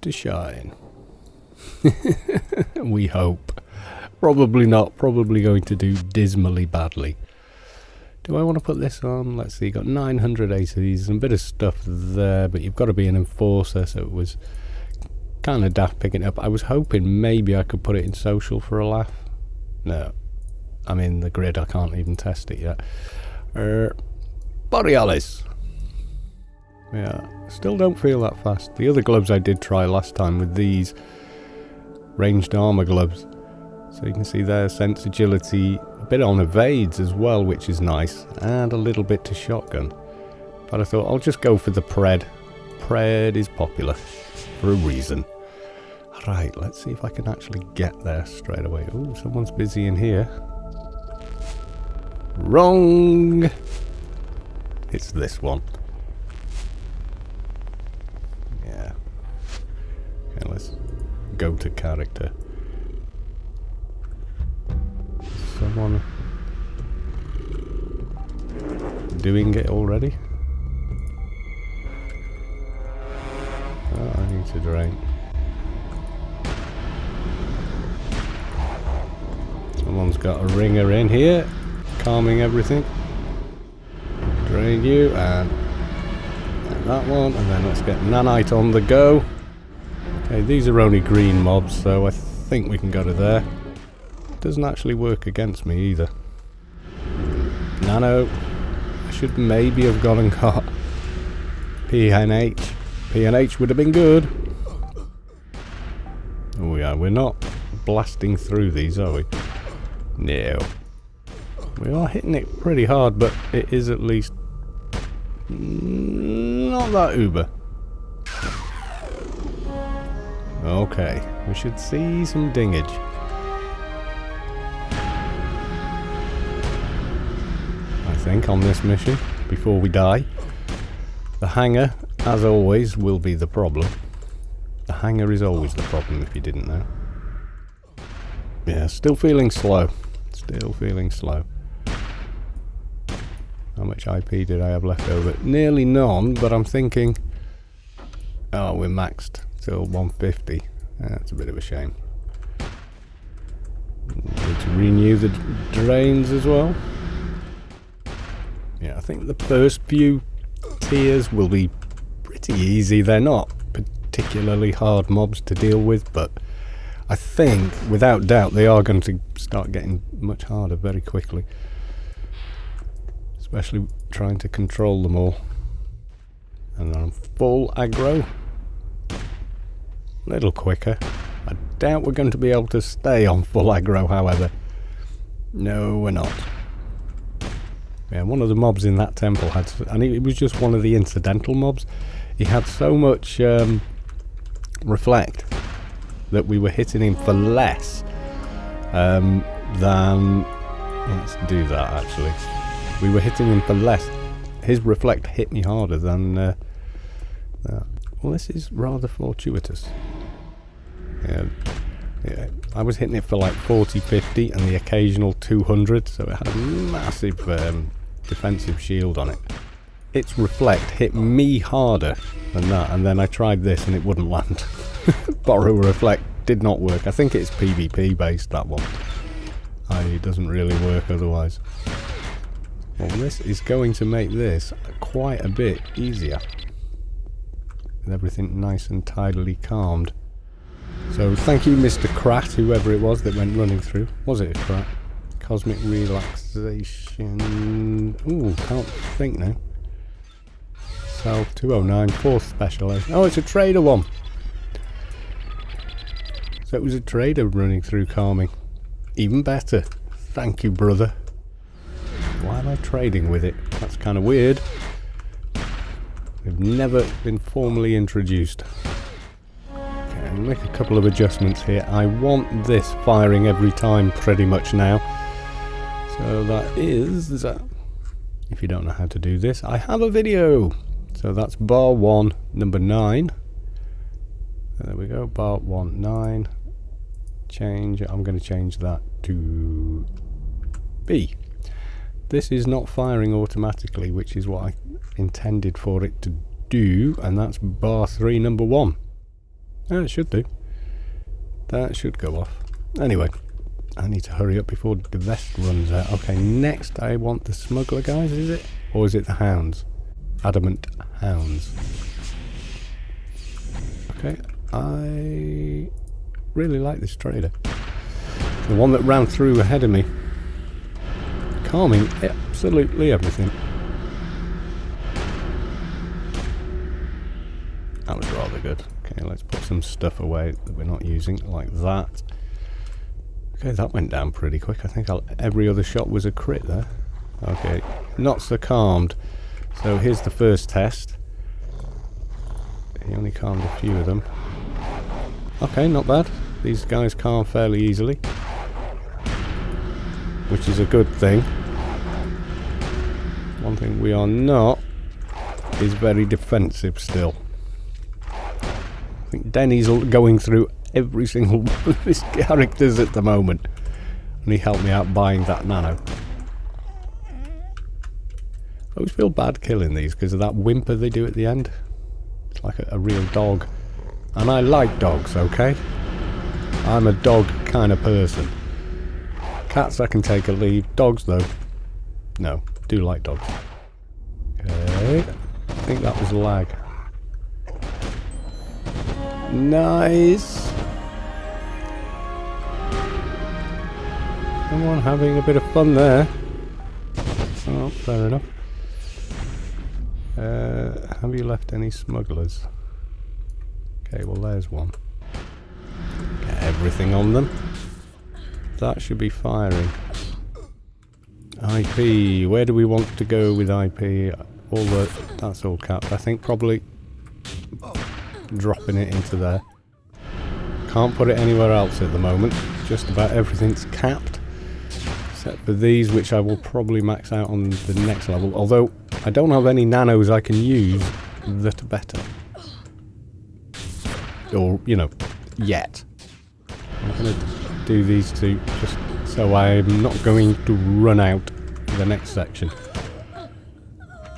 to shine. We hope. Probably not. Probably going to do dismally badly. Do I want to put this on? Let's see, got 900 ACs and a bit of stuff there, but you've got to be an enforcer, so it was kind of daft picking it up. I was hoping maybe I could put it in social for a laugh. No, I'm in the grid, I can't even test it yet. Borealis. Yeah, still don't feel that fast. The other gloves I did try last time with these ranged armor gloves. So you can see there, sense agility, a bit on evades as well, which is nice, and a little bit to shotgun. But I thought I'll just go for the Pred. Pred is popular for a reason. Right, let's see if I can actually get there straight away. Oh, someone's busy in here. Wrong! It's this one. Yeah. Okay, let's go to character. Someone doing it already? Oh, I need to drain. Someone's got a ringer in here, calming everything. Drain you, and that one, and then let's get nanite on the go. Okay, these are only green mobs, so I think we can go to there. Doesn't actually work against me either. Nano. I should maybe have gone and got PNH. PNH would have been good. Oh yeah, we're not blasting through these, are we? No. We are hitting it pretty hard, but it is at least not that uber. Okay, we should see some dingage. I think on this mission before we die. The hangar, as always, will be the problem. The hangar is always the problem if you didn't know. Yeah, still feeling slow. Still feeling slow. How much IP did I have left over? Nearly none, but I'm thinking, oh, we're maxed till 150. That's a bit of a shame. Need to renew the drains as well. Yeah, I think the first few tiers will be pretty easy. They're not particularly hard mobs to deal with, but I think, without doubt, they are going to start getting much harder very quickly. Especially trying to control them all. And on full aggro. A little quicker. I doubt we're going to be able to stay on full aggro, however. No, we're not. Yeah, one of the mobs in that temple had... And it was just one of the incidental mobs. He had so much reflect that we were hitting him for less than... Let's do that, actually. We were hitting him for less. His reflect hit me harder than that. Well, this is rather fortuitous. Yeah, I was hitting it for like 40, 50 and the occasional 200, so it had a massive defensive shield on it. Its reflect hit me harder than that, and then I tried this and it wouldn't land. Borrow reflect did not work. I think it's PvP based, that one. It doesn't really work otherwise. Well, this is going to make this quite a bit easier. With everything nice and tidily calmed. So thank you, Mr. Krat, whoever it was that went running through. Was it a Krat? Cosmic Relaxation... Ooh, can't think now. Self 209, 4th specialist. Oh, it's a trader one. So it was a trader running through calming. Even better. Thank you, brother. Why am I trading with it? That's kind of weird. We've never been formally introduced. Okay, I'll make a couple of adjustments here. I want this firing every time pretty much now. So that is... If you don't know how to do this, I have a video. So that's bar 1, number 9. There we go, bar 1, 9. Change, I'm going to change that to B. This is not firing automatically, which is what I intended for it to do, and that's bar 3, number 1. Oh, it should do. That should go off. Anyway, I need to hurry up before the vest runs out. Okay, next I want the smuggler guys, is it? Or is it the hounds? Adamant hounds. Okay, I really like this trader. The one that ran through ahead of me. Calming absolutely everything. That was rather good. Okay, let's put some stuff away that we're not using, like that. Okay, that went down pretty quick. I think every other shot was a crit there. Okay, not so calmed. So here's the first test. He only calmed a few of them. Okay, not bad. These guys calm fairly easily, which is a good thing. One thing we are not is very defensive still. I think Denny's going through every single one of his characters at the moment, and he helped me out buying that nano. I always feel bad killing these because of that whimper they do at the end. It's like a real dog. And I like dogs, okay? I'm a dog kind of person. Cats I can take a leave. Dogs though, no. Do like dogs. Okay. I think that was lag. Nice. Someone having a bit of fun there. Oh, fair enough. Have you left any smugglers? Okay, well there's one. Get everything on them. That should be firing. IP, where do we want to go with IP? That's all capped. I think probably dropping it into there. Can't put it anywhere else at the moment. Just about everything's capped. Except for these, which I will probably max out on the next level. Although, I don't have any nanos I can use that are better. Or, you know, yet. I'm going to do these two just so I'm not going to run out the next section.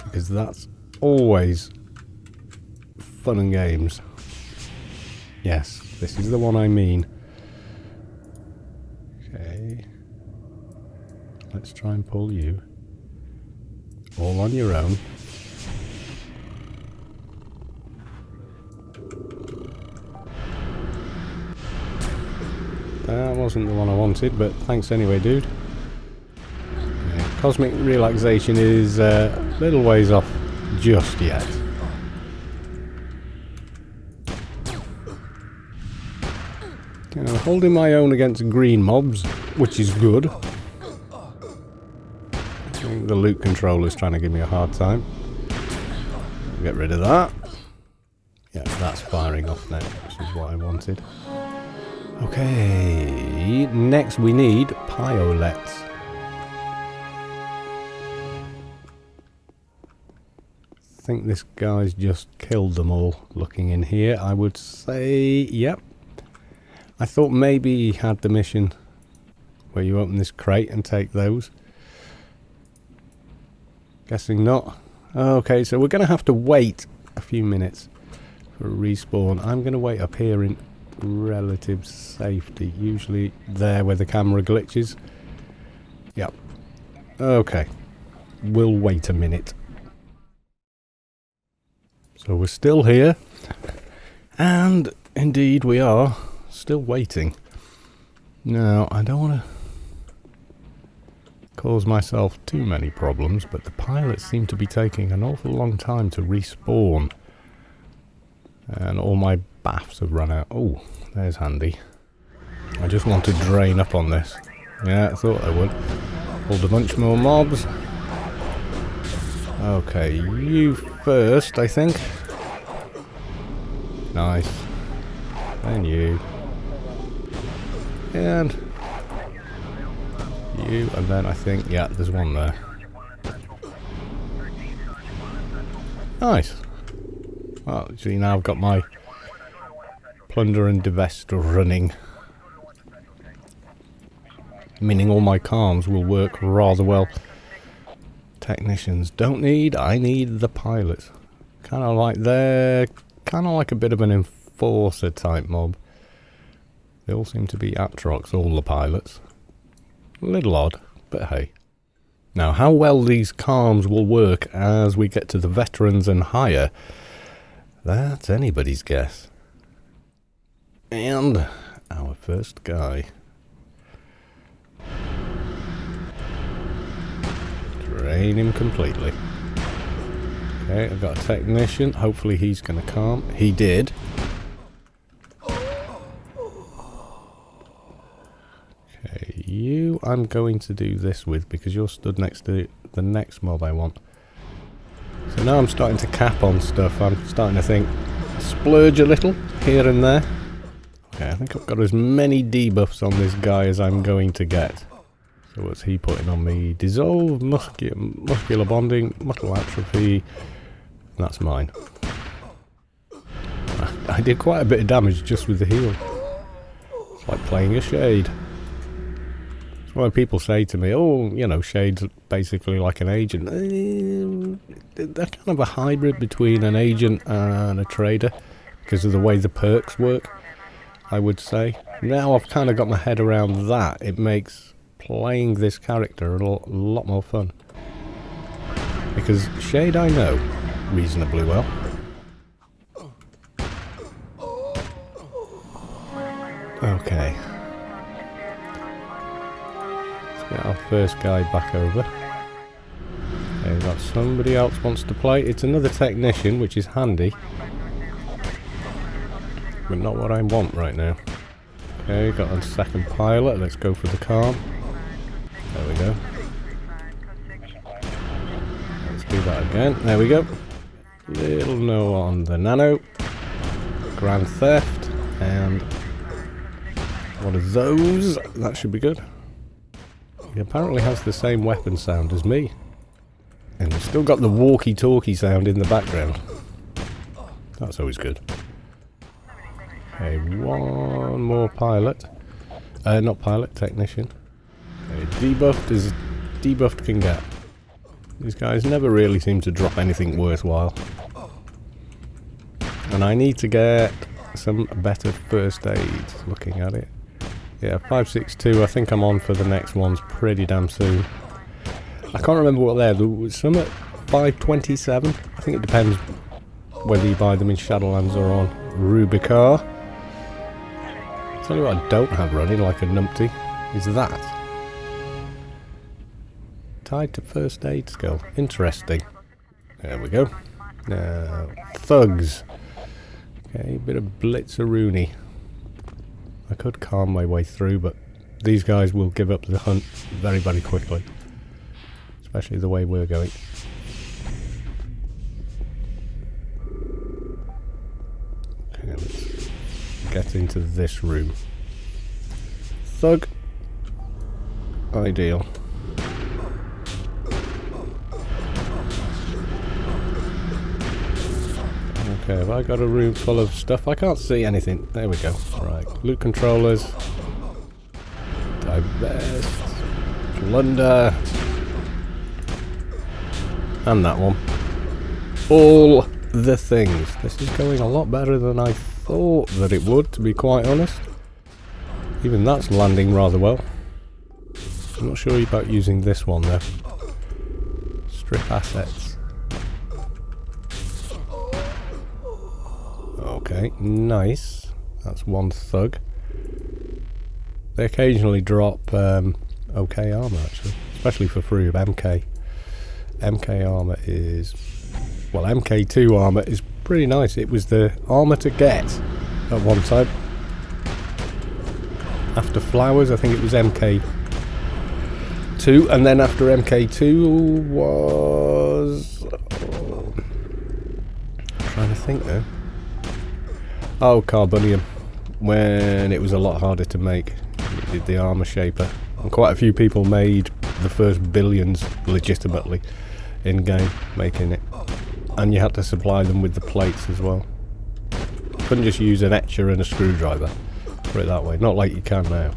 Because that's always fun and games. Yes, this is the one I mean. Okay. Let's try and pull you. All on your own. That wasn't the one I wanted, but thanks anyway, dude. Yeah, cosmic relaxation is a little ways off just yet. Holding my own against green mobs, which is good. I think the loot controller's trying to give me a hard time. Get rid of that. Yeah, that's firing off now, which is what I wanted. Okay, next we need piolets. I think this guy's just killed them all. Looking in here, I would say, yep. I thought maybe he had the mission where you open this crate and take those. Guessing not. Okay, so we're going to have to wait a few minutes for a respawn. I'm going to wait up here in relative safety. Usually there where the camera glitches. Yep. Okay. We'll wait a minute. So we're still here. And indeed we are. Still waiting. Now, I don't want to cause myself too many problems, but the pilots seem to be taking an awful long time to respawn. And all my baths have run out. Oh, there's handy. I just want to drain up on this. Yeah, I thought I would. Pulled a bunch more mobs. Okay, you first, I think. Nice. Then you. And you, and then I think, yeah, there's one there. Nice. Well, see, now I've got my plunder and divest running. Meaning all my comms will work rather well. Technicians don't need, I need the pilots. Kind of like they're kind of like a bit of an enforcer type mob. They all seem to be Atrox, all the pilots. A little odd, but hey. Now, how well these comms will work as we get to the veterans and higher, that's anybody's guess. And our first guy. Drain him completely. Okay, I've got a technician. Hopefully he's going to calm. He did. Okay, you I'm going to do this with because you're stood next to the next mob I want. So now I'm starting to cap on stuff. I'm starting to think, splurge a little here and there. Okay, I think I've got as many debuffs on this guy as I'm going to get. So what's he putting on me? Dissolve, muscular bonding, muscle atrophy. That's mine. I did quite a bit of damage just with the heal. It's like playing a Shade. That's why people say to me, oh, you know, Shade's basically like an agent. They're kind of a hybrid between an agent and a trader because of the way the perks work, I would say. Now I've kind of got my head around that. It makes playing this character a lot more fun. Because Shade I know reasonably well. Okay. Let's get our first guy back over. Okay, we've got somebody else wants to play. It's another technician, which is handy. But not what I want right now. Okay, got a second pilot. Let's go for the calm. There we go. Let's do that again. There we go. Little no on the nano. Grand theft. And what are those? That should be good. He apparently has the same weapon sound as me. And he's still got the walkie-talkie sound in the background. That's always good. Okay, one more pilot. Not pilot, technician. Okay, debuffed as debuffed can get. These guys never really seem to drop anything worthwhile. And I need to get some better first aid, looking at it. Yeah, 562, I think I'm on for the next ones pretty damn soon. I can't remember what they're. There was some at 527. I think it depends whether you buy them in Shadowlands or on Rubicar. Tell you what I don't have running like a numpty is that. Tied to first aid skill. Interesting. There we go. Now, thugs. Okay, bit of blitzeroonie. I could calm my way through, but these guys will give up the hunt very, very quickly. Especially the way we're going. Okay, let's get into this room. Thug. Ideal. Okay, have I got a room full of stuff? I can't see anything. There we go. Right, loot controllers. Divest. Plunder. And that one. All the things. This is going a lot better than I thought that it would, to be quite honest. Even that's landing rather well. I'm not sure about using this one though. Strip assets. Okay, nice. That's one thug. They occasionally drop okay armour actually, especially for free of MK. MK armour is, well, MK2 armour is pretty nice. It was the armour to get at one time. After flowers, I think it was MK2, and then after MK2 was... Oh, I'm trying to think now. Oh, Carbonium, when it was a lot harder to make. It did the armour shaper. And quite a few people made the first billions legitimately in-game making it. And you had to supply them with the plates as well. Couldn't just use an etcher and a screwdriver. Put it that way. Not like you can now.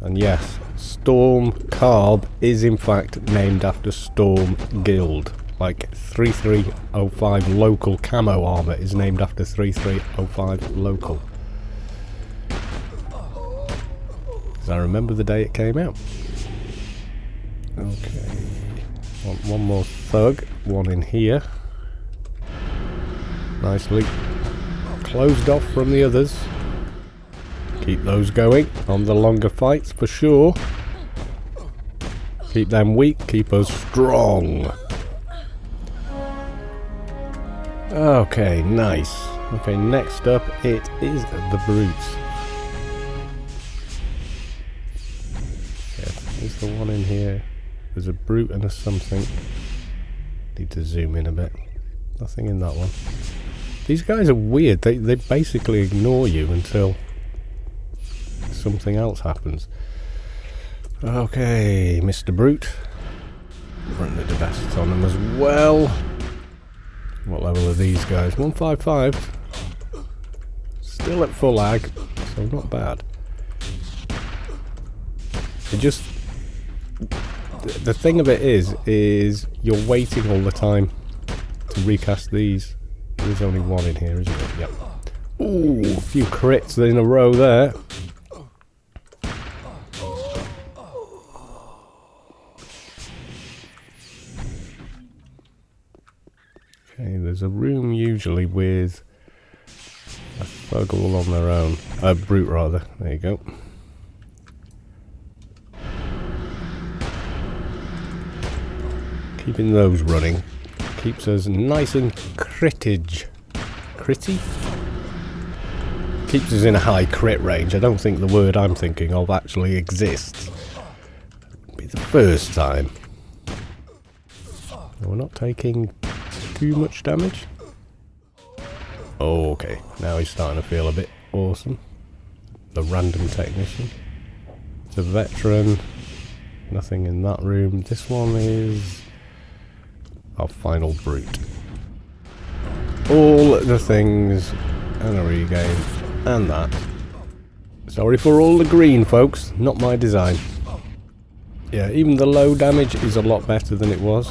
And yes, Storm Carb is in fact named after Storm Guild. Like 3305 local camo armour is named after 3305 local. Because I remember the day it came out. Okay. Want one more thug. One in here. Nicely closed off from the others. Keep those going on the longer fights for sure. Keep them weak, keep us strong. Okay, nice. Okay, next up it is the brutes. Yes, there's the one in here. There's a brute and a something. Need to zoom in a bit. Nothing in that one. These guys are weird. They basically ignore you until something else happens. Okay, Mr. Brute. Run the vests on them as well. What level are these guys? 155. Still at full ag, so not bad. It just... The thing of it is you're waiting all the time to recast these. There's only one in here, isn't it? Yep. Ooh, a few crits in a row there. Okay, there's a room usually with a thug all on their own. A brute rather. There you go. Keeping those running keeps us nice and crittage. Critty? Keeps us in a high crit range. I don't think the word I'm thinking of actually exists. It'll be the first time. We're not taking too much damage. Oh, okay, now he's starting to feel a bit awesome. The random technician. It's a veteran. Nothing in that room. This one is our final brute. All the things and a regain and that. Sorry for all the green, folks. Not my design. Yeah, even the low damage is a lot better than it was.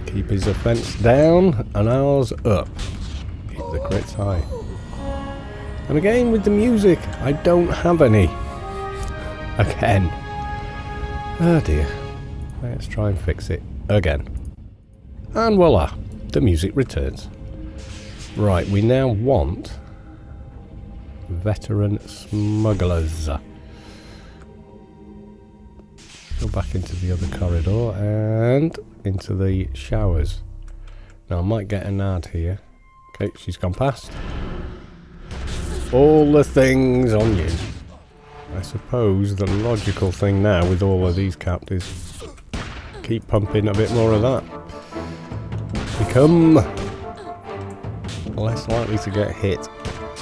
Keep his offense down and ours up. Keep the crits high. And again with the music, I don't have any. Again. Oh dear. Let's try and fix it again. And voila, the music returns. Right, we now want veteran smugglers. Go back into the other corridor and into the showers. Now I might get an ad here. Okay, she's gone past. All the things on you. I suppose the logical thing now with all of these capped is keep pumping a bit more of that. Become less likely to get hit.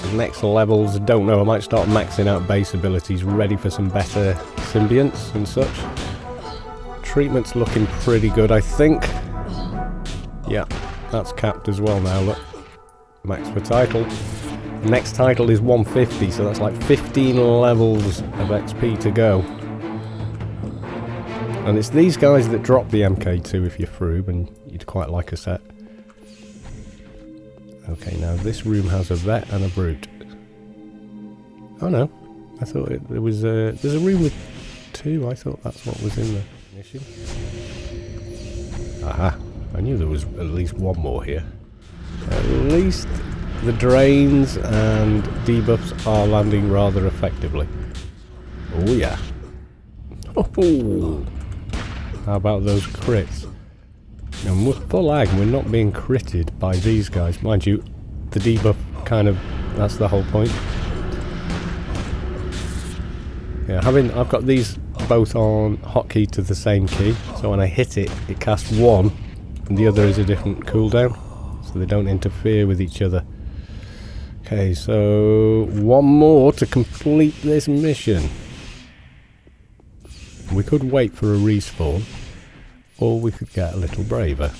The next levels, don't know, I might start maxing out base abilities, ready for some better symbionts and such. Treatment's looking pretty good, I think. Yeah, that's capped as well now, look. Max for title. The next title is 150, so that's like 15 levels of XP to go. And it's these guys that drop the MK2 if you're through, and you'd quite like a set. Okay, now this room has a vet and a brute. Oh no, I thought there was there's a room with 2, I thought that's what was in the mission. Aha, I knew there was at least one more here. At least the drains and debuffs are landing rather effectively. Oh yeah. Oh, how about those crits? And we're full ag, we're not being critted by these guys. Mind you, the debuff kind of, that's the whole point. Yeah, I've got these both on hotkey to the same key, so when I hit it, it casts one, and the other is a different cooldown, so they don't interfere with each other. Okay, so one more to complete this mission. We could wait for a respawn, or we could get a little braver.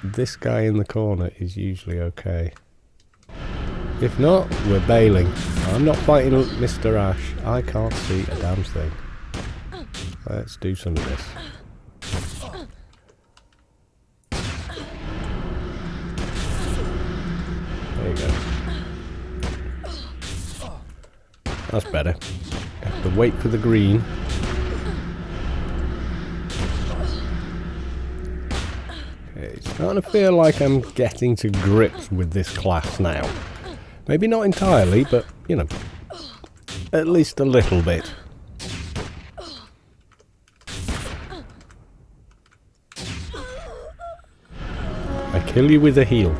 This guy in the corner is usually okay. If not, we're bailing. I'm not fighting Mr. Ash. I can't see a damn thing. Let's do some of this. There you go. That's better. Have to wait for the green. Okay, it's starting to feel like I'm getting to grips with this class now. Maybe not entirely, but, you know, at least a little bit. I kill you with a heal.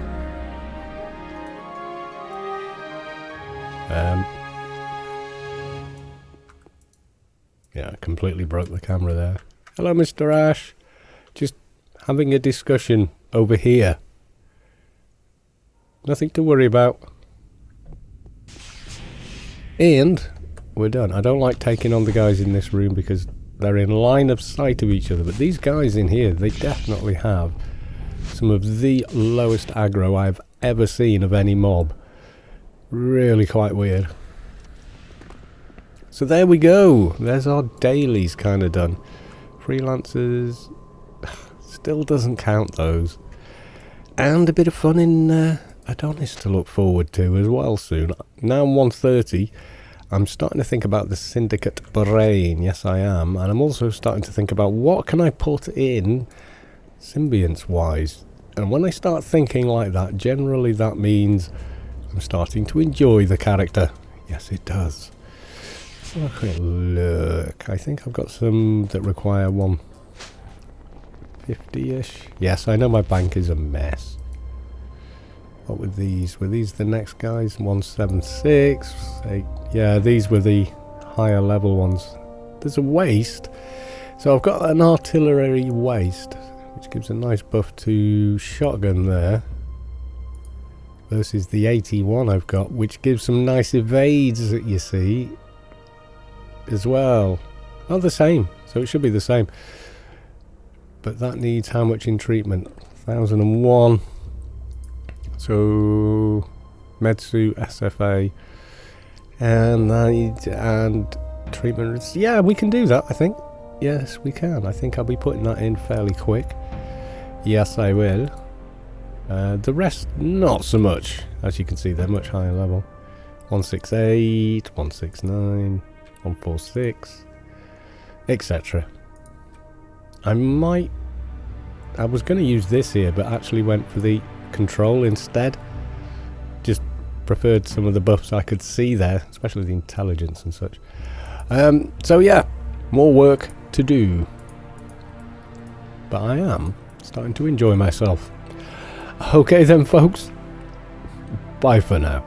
Yeah, I completely broke the camera there. Hello, Mr. Ash. Just having a discussion over here. Nothing to worry about. And we're done. I don't like taking on the guys in this room because they're in line of sight of each other. But these guys in here, they definitely have some of the lowest aggro I've ever seen of any mob. Really quite weird. So there we go. There's our dailies kind of done. Freelancers still doesn't count those. And a bit of fun in Adonis to look forward to as well soon. Now I'm 130. I'm starting to think about the Syndicate brain. Yes, I am. And I'm also starting to think about what can I put in symbionts wise. And when I start thinking like that, generally that means I'm starting to enjoy the character. Yes, it does. Have a quick look. I think I've got some that require 150-ish. Yes, I know my bank is a mess. What were these? Were these the next guys? 176. Yeah, these were the higher level ones. There's a waist. So I've got an artillery waist, which gives a nice buff to shotgun there. Versus the 81 I've got, which gives some nice evades, you see, as well. Oh, the same. So it should be the same. But that needs how much in treatment? 1001. So Medsu, SFA, and treatment. Yeah, we can do that, I think. Yes, we can. I think I'll be putting that in fairly quick. Yes, I will. The rest, not so much. As you can see, they're much higher level. 168, 169, 146, etc. I might I was going to use this here, but actually went for the control instead. Just preferred some of the buffs I could see there, especially the intelligence and such. So yeah, more work to do. But I am starting to enjoy myself. Okay then, folks. Bye for now.